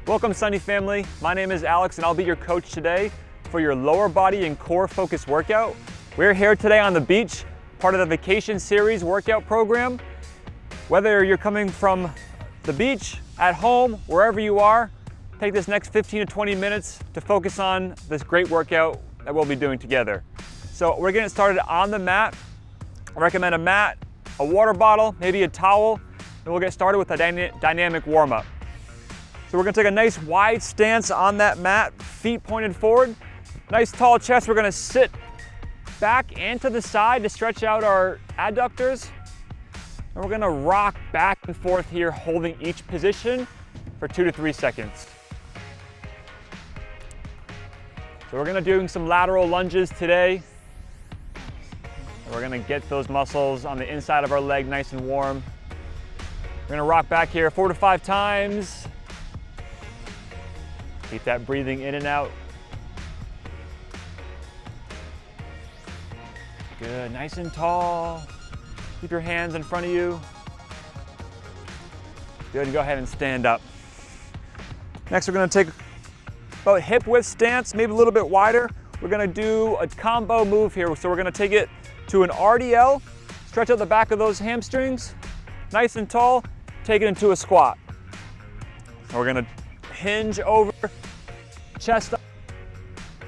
Welcome Sunny family, my name is Alex and I'll be your coach today for your lower body and core focus workout. We're here today on the beach, part of the vacation series workout program. Whether you're coming from the beach, at home, wherever you are, take this next 15 to 20 minutes to focus on this great workout that we'll be doing together. So we're getting started on the mat. I recommend a mat, a water bottle, maybe a towel, and we'll get started with a dynamic warm-up. So we're gonna take a nice wide stance on that mat, feet pointed forward. Nice tall chest. We're gonna sit back and to the side to stretch out our adductors. And we're gonna rock back and forth here, holding each position for 2 to 3 seconds. So we're gonna do some lateral lunges today. We're gonna get those muscles on the inside of our leg nice and warm. We're gonna rock back here 4 to 5 times. Keep that breathing in and out. Good, nice and tall. Keep your hands in front of you. Good, and go ahead and stand up. Next, we're gonna take about hip width stance, maybe a little bit wider. We're gonna do a combo move here. So we're gonna take it to an RDL, stretch out the back of those hamstrings, nice and tall, take it into a squat. So we're gonna hinge over, chest up,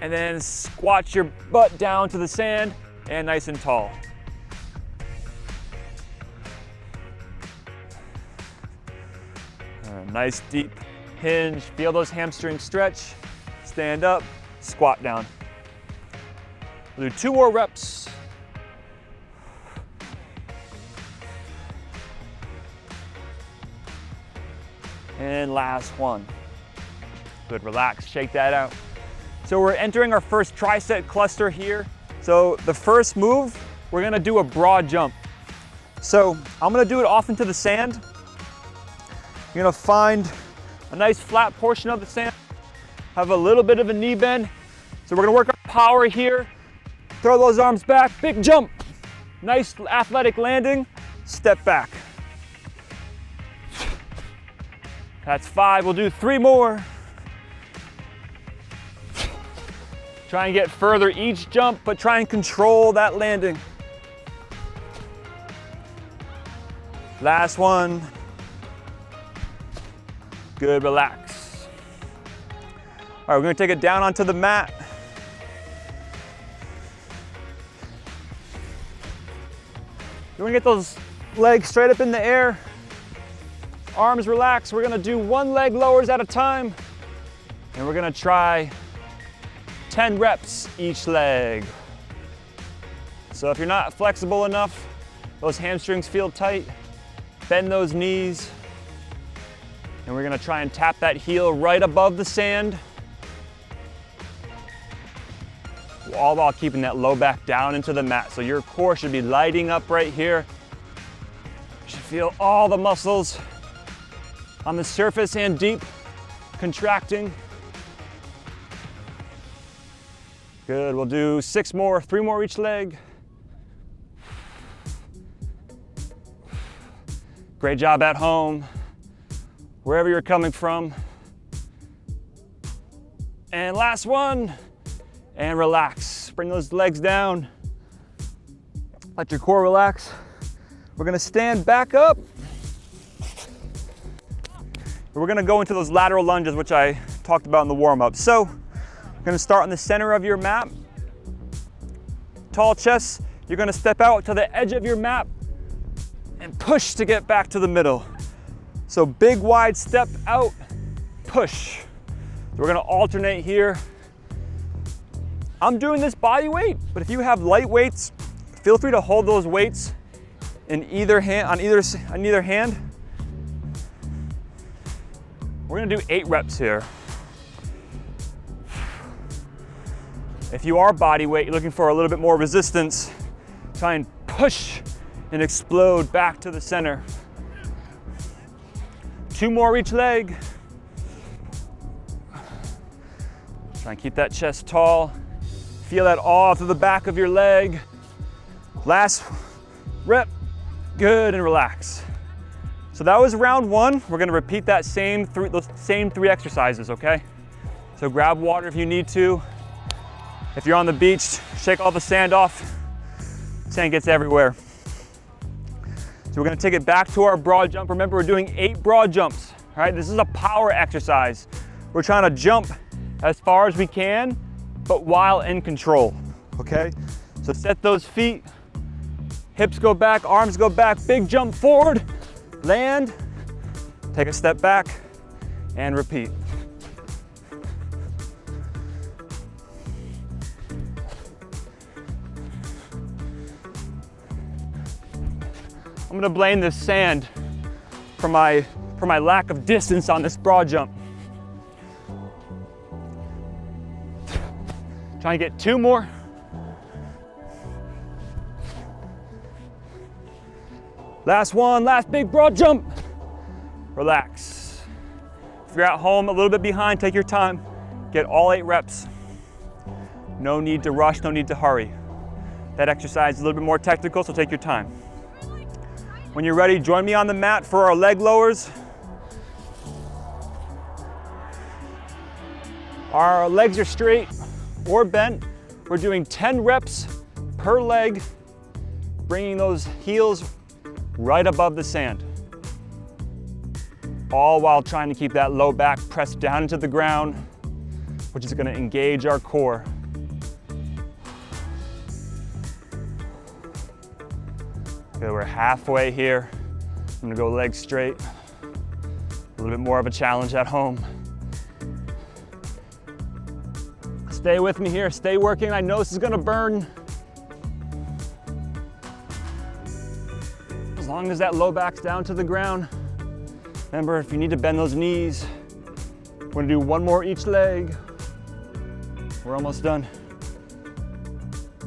and then squat your butt down to the sand and nice and tall. Nice deep hinge, feel those hamstrings stretch, stand up, squat down. We'll do 2 more reps. And last one. Good, relax, shake that out. So we're entering our first tricep cluster here. So the first move, we're gonna do a broad jump. So I'm gonna do it off into the sand. You're gonna find a nice flat portion of the sand, have a little bit of a knee bend. So we're gonna work our power here. Throw those arms back, big jump. Nice athletic landing, step back. That's 5, we'll do 3 more. Try and get further each jump, but try and control that landing. Last one. Good, relax. All right, we're gonna take it down onto the mat. You're gonna get those legs straight up in the air. Arms relaxed. We're gonna do 1 leg lowers at a time. And we're gonna try 10 reps each leg. So if you're not flexible enough, those hamstrings feel tight, bend those knees. And we're gonna try and tap that heel right above the sand, all while keeping that low back down into the mat. So your core should be lighting up right here. You should feel all the muscles on the surface and deep contracting. Good, we'll do 6 more, 3 more each leg. Great job at home, wherever you're coming from. And last one, and relax. Bring those legs down. Let your core relax. We're gonna stand back up. We're gonna go into those lateral lunges, which I talked about in the warm-up. So, you're gonna start on the center of your mat. Tall chest, you're gonna step out to the edge of your mat and push to get back to the middle. So big wide step out, push. We're gonna alternate here. I'm doing this body weight, but if you have light weights, feel free to hold those weights in either hand, on either hand. We're gonna do 8 reps here. If you are body weight, you're looking for a little bit more resistance, try and push and explode back to the center. 2 more each leg. Try and keep that chest tall. Feel that all through the back of your leg. Last rep, good, and relax. So that was round one. We're gonna repeat that those same three exercises, okay? So grab water if you need to. If you're on the beach, shake all the sand off. Sand gets everywhere. So we're gonna take it back to our broad jump. Remember, we're doing 8 broad jumps, all right? This is a power exercise. We're trying to jump as far as we can, but while in control, okay? So set those feet, hips go back, arms go back, big jump forward, land, take a step back, and repeat. I'm gonna blame this sand for my lack of distance on this broad jump. Trying to get 2 more. Last one, last big broad jump. Relax. If you're at home a little bit behind, take your time. Get all 8 reps. No need to rush, no need to hurry. That exercise is a little bit more technical, so take your time. When you're ready, join me on the mat for our leg lowers. Our legs are straight or bent. We're doing 10 reps per leg, bringing those heels right above the sand. All while trying to keep that low back pressed down into the ground, which is gonna engage our core. Okay, we're halfway here. I'm gonna go legs straight. A little bit more of a challenge at home. Stay with me here, stay working. I know this is gonna burn. As long as that low back's down to the ground. Remember, if you need to bend those knees, we're gonna do 1 more each leg. We're almost done.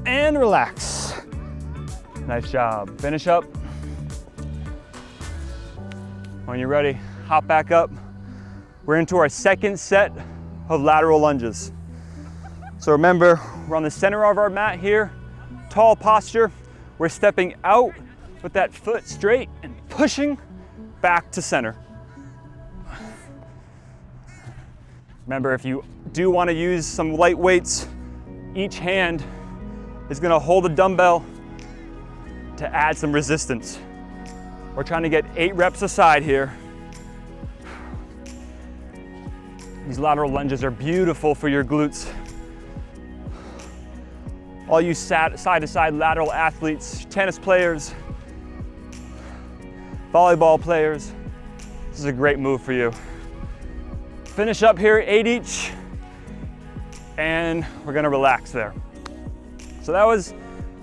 And relax. Nice job. Finish up. When you're ready, hop back up. We're into our second set of lateral lunges. So remember, we're on the center of our mat here, tall posture. We're stepping out with that foot straight and pushing back to center. Remember, if you do want to use some light weights, each hand is going to hold a dumbbell to add some resistance. We're trying to get 8 reps aside here. These lateral lunges are beautiful for your glutes. All you side-to-side lateral athletes, tennis players, volleyball players, this is a great move for you. Finish up here, 8 each, and we're gonna relax there. So that was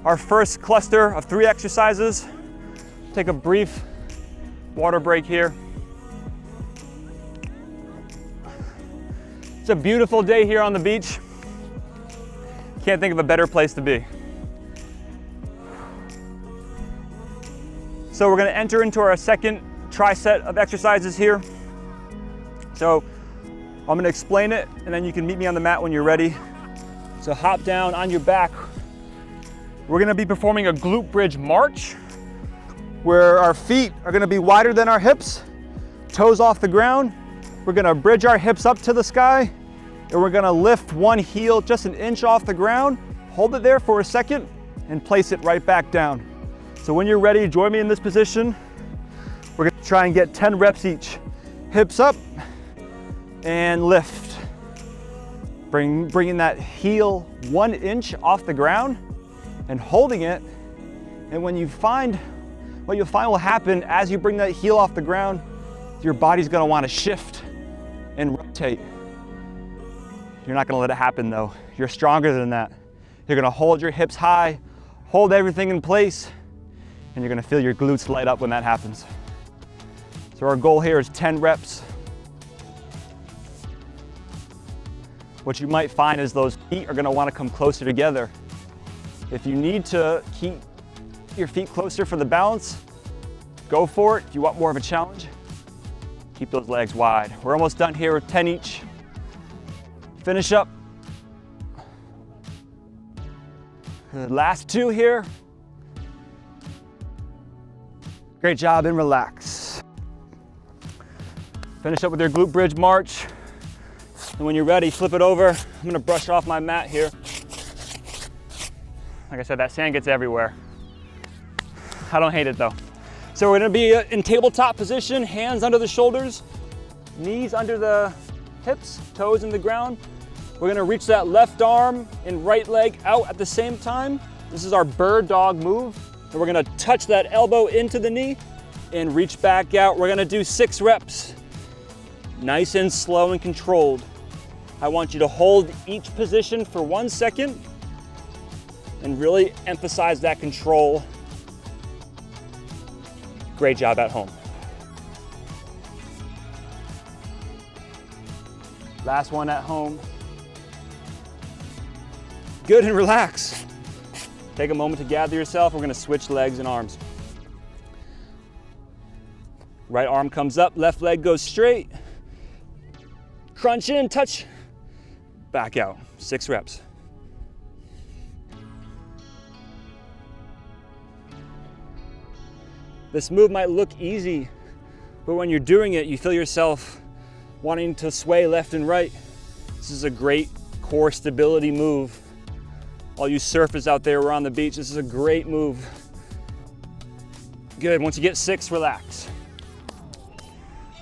our first cluster of 3 exercises. Take a brief water break here. It's a beautiful day here on the beach. Can't think of a better place to be. So we're gonna enter into our second tri-set of exercises here. So I'm gonna explain it and then you can meet me on the mat when you're ready. So hop down on your back. We're gonna be performing a Glute Bridge March where our feet are gonna be wider than our hips, toes off the ground. We're gonna bridge our hips up to the sky and we're gonna lift one heel just an inch off the ground, hold it there for a second and place it right back down. So when you're ready, join me in this position. We're gonna try and get 10 reps each. Hips up and lift. Bringing that heel 1 inch off the ground and holding it. And what you'll find will happen as you bring that heel off the ground, your body's gonna wanna shift and rotate. You're not gonna let it happen though. You're stronger than that. You're gonna hold your hips high, hold everything in place, and you're gonna feel your glutes light up when that happens. So our goal here is 10 reps. What you might find is those feet are gonna wanna come closer together. If you need to keep your feet closer for the balance, go for it. If you want more of a challenge, keep those legs wide. We're almost done here with 10 each. Finish up. The last 2 here. Great job and relax. Finish up with your glute bridge march. And when you're ready, flip it over. I'm gonna brush off my mat here. Like I said, that sand gets everywhere. I don't hate it though. So we're gonna be in tabletop position, hands under the shoulders, knees under the hips, toes in the ground. We're gonna reach that left arm and right leg out at the same time. This is our bird dog move. And we're gonna touch that elbow into the knee and reach back out. We're gonna do 6 reps. Nice and slow and controlled. I want you to hold each position for 1 second and really emphasize that control. Great job at home. Last one at home. Good, and relax. Take a moment to gather yourself. We're gonna switch legs and arms. Right arm comes up, left leg goes straight. Crunch in, touch, back out. 6 reps. This move might look easy, but when you're doing it, you feel yourself wanting to sway left and right. This is a great core stability move. All you surfers out there, we're on the beach, this is a great move. Good, once you get 6, relax.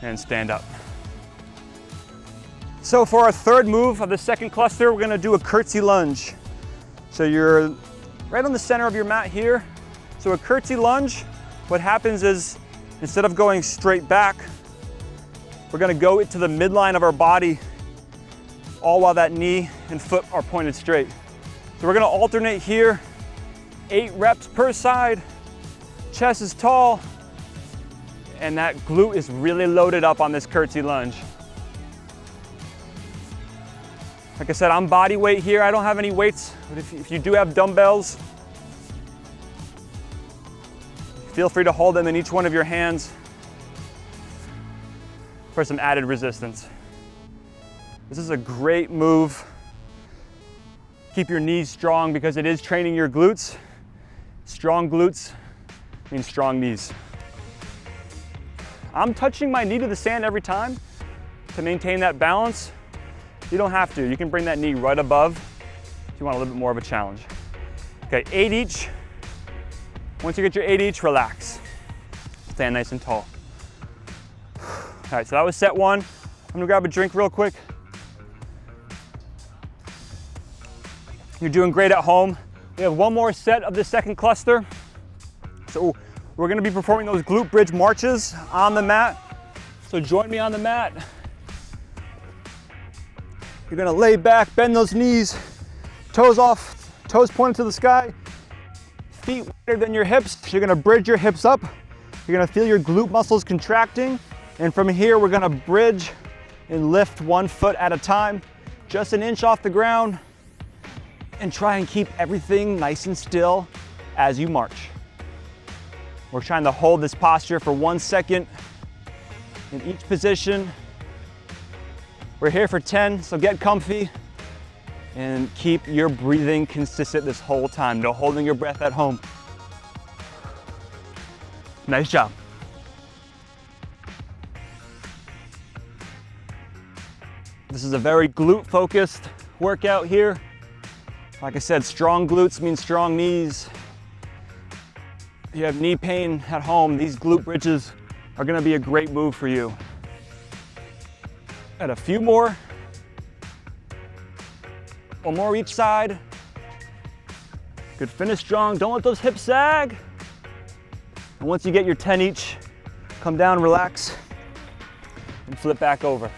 And stand up. So for our third move of the second cluster, we're gonna do a curtsy lunge. So you're right on the center of your mat here. So a curtsy lunge, what happens is, instead of going straight back, we're gonna go to the midline of our body, all while that knee and foot are pointed straight. So we're gonna alternate here, 8 reps per side, chest is tall, and that glute is really loaded up on this curtsy lunge. Like I said, I'm body weight here. I don't have any weights, but if you do have dumbbells, feel free to hold them in each one of your hands for some added resistance. This is a great move. Keep your knees strong because it is training your glutes. Strong glutes means strong knees. I'm touching my knee to the sand every time to maintain that balance. You don't have to. You can bring that knee right above if you want a little bit more of a challenge. Okay, 8 each. Once you get your 8 each, relax. Stand nice and tall. All right, so that was set 1. I'm gonna grab a drink real quick. You're doing great at home. We have 1 more set of the second cluster. So we're gonna be performing those glute bridge marches on the mat. So join me on the mat. You're gonna lay back, bend those knees, toes off, toes pointed to the sky, feet wider than your hips. You're gonna bridge your hips up. You're gonna feel your glute muscles contracting. And from here, we're gonna bridge and lift 1 foot at a time, just an inch off the ground, and try and keep everything nice and still as you march. We're trying to hold this posture for 1 second in each position. We're here for 10, so get comfy and keep your breathing consistent this whole time. No holding your breath at home. Nice job. This is a very glute-focused workout here. Like I said, strong glutes mean strong knees. If you have knee pain at home, these glute bridges are gonna be a great move for you. Add a few more. 1 more each side. Good, finish strong. Don't let those hips sag. And once you get your 10 each, come down, relax, and flip back over.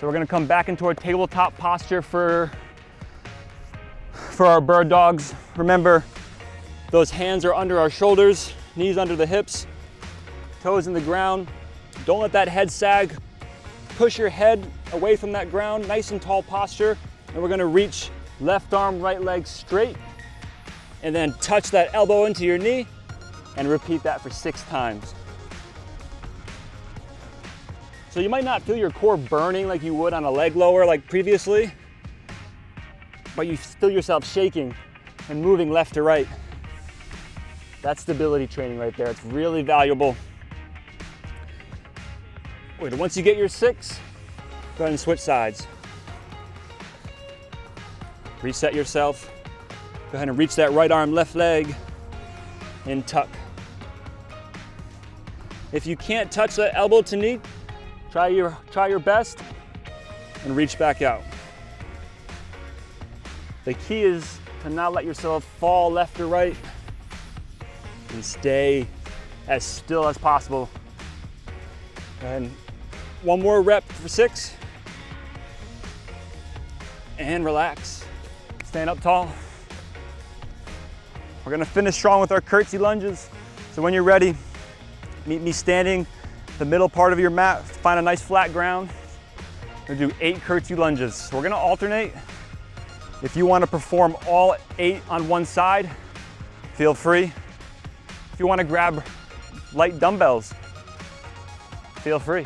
So we're gonna come back into our tabletop posture for our bird dogs. Remember, those hands are under our shoulders, knees under the hips, toes in the ground. Don't let that head sag. Push your head away from that ground, nice and tall posture. And we're gonna reach left arm, right leg straight, and then touch that elbow into your knee, and repeat that for 6 times. So you might not feel your core burning like you would on a leg lower like previously, but you feel yourself shaking and moving left to right. That's stability training right there. It's really valuable. Wait, once you get your 6, go ahead and switch sides. Reset yourself. Go ahead and reach that right arm, left leg, and tuck. If you can't touch that elbow to knee, try your best and reach back out. The key is to not let yourself fall left or right and stay as still as possible. And one more rep for 6. And relax. Stand up tall. We're gonna finish strong with our curtsy lunges. So when you're ready, meet me standing the middle part of your mat. Find a nice flat ground. We're gonna do 8 curtsy lunges. So we're gonna alternate. If you wanna perform all 8 on one side, feel free. If you wanna grab light dumbbells, feel free.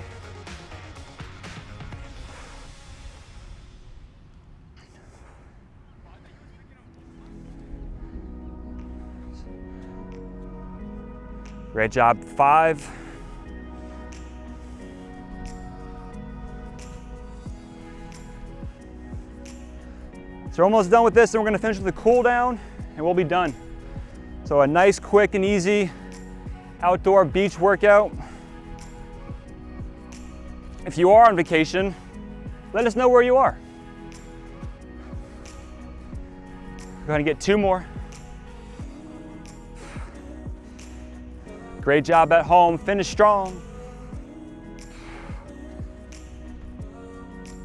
Great job, 5. So we're almost done with this, and we're gonna finish with a cool down, and we'll be done. So a nice, quick, and easy outdoor beach workout. If you are on vacation, let us know where you are. Go ahead and get 2 more. Great job at home, finish strong.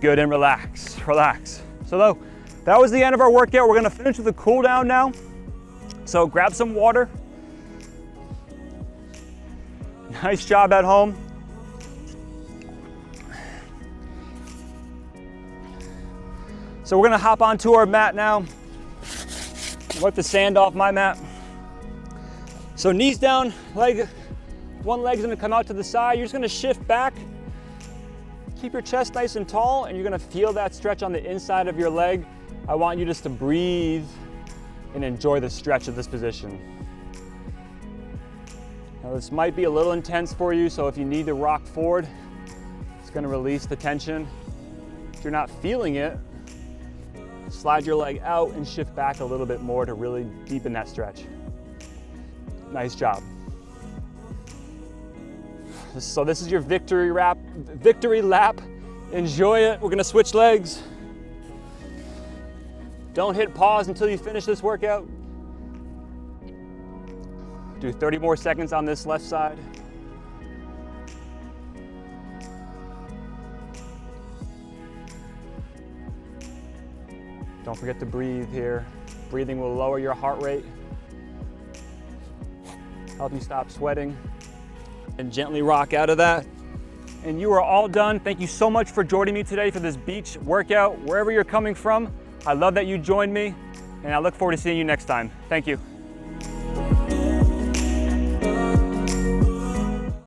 Good, and relax, relax. So that was the end of our workout. We're gonna finish with a cool down now. So grab some water. Nice job at home. So we're gonna hop onto our mat now. Wipe the sand off my mat. So knees down, one leg's gonna come out to the side. You're just gonna shift back. Keep your chest nice and tall, and you're gonna feel that stretch on the inside of your leg. I want you just to breathe and enjoy the stretch of this position. Now this might be a little intense for you, so if you need to rock forward, it's gonna release the tension. If you're not feeling it, slide your leg out and shift back a little bit more to really deepen that stretch. Nice job. So this is your victory lap. Enjoy it. We're gonna switch legs. Don't hit pause until you finish this workout. Do 30 more seconds on this left side. Don't forget to breathe here. Breathing will lower your heart rate, help you stop sweating, and gently rock out of that. And you are all done. Thank you so much for joining me today for this beach workout, wherever you're coming from. I love that you joined me, and I look forward to seeing you next time. Thank you.